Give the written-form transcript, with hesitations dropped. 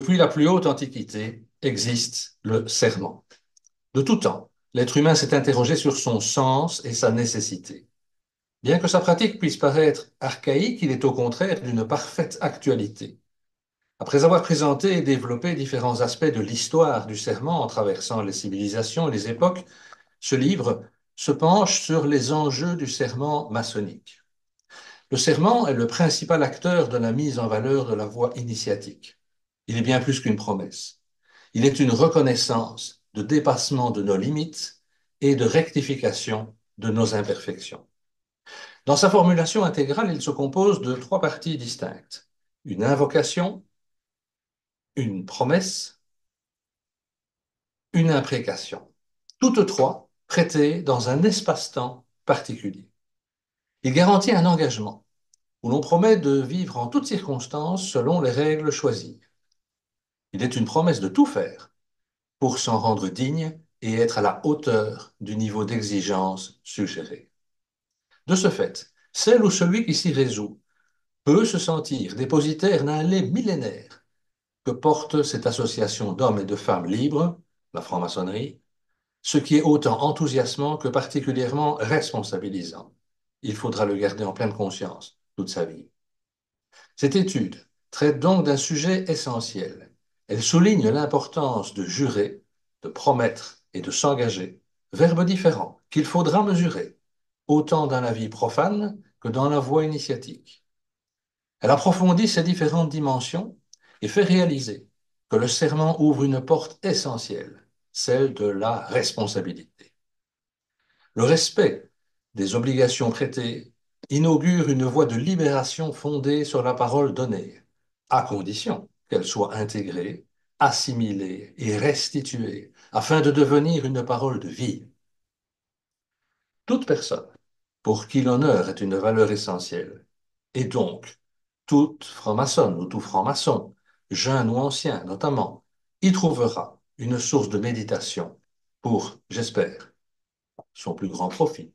Depuis la plus haute antiquité existe le serment. De tout temps, l'être humain s'est interrogé sur son sens et sa nécessité. Bien que sa pratique puisse paraître archaïque, il est au contraire d'une parfaite actualité. Après avoir présenté et développé différents aspects de l'histoire du serment en traversant les civilisations et les époques, ce livre se penche sur les enjeux du serment maçonnique. Le serment est le principal acteur de la mise en valeur de la voie initiatique. Il est bien plus qu'une promesse. Il est une reconnaissance de dépassement de nos limites et de rectification de nos imperfections. Dans sa formulation intégrale, il se compose de trois parties distinctes. Une invocation, une promesse, une imprécation. Toutes trois prêtées dans un espace-temps particulier. Il garantit un engagement où l'on promet de vivre en toutes circonstances selon les règles choisies. Il est une promesse de tout faire pour s'en rendre digne et être à la hauteur du niveau d'exigence suggéré. De ce fait, celle ou celui qui s'y résout peut se sentir dépositaire d'un lait millénaire que porte cette association d'hommes et de femmes libres, la franc-maçonnerie, ce qui est autant enthousiasmant que particulièrement responsabilisant. Il faudra le garder en pleine conscience toute sa vie. Cette étude traite donc d'un sujet essentiel. Elle souligne l'importance de jurer, de promettre et de s'engager, verbes différents qu'il faudra mesurer, autant dans la vie profane que dans la voie initiatique. Elle approfondit ces différentes dimensions et fait réaliser que le serment ouvre une porte essentielle, celle de la responsabilité. Le respect des obligations prêtées inaugure une voie de libération fondée sur la parole donnée, à condition qu'elle soit intégrée, assimilée et restituée, afin de devenir une parole de vie. Toute personne pour qui l'honneur est une valeur essentielle, et donc toute franc-maçonne ou tout franc-maçon, jeune ou ancien notamment, y trouvera une source de méditation pour, j'espère, son plus grand profit.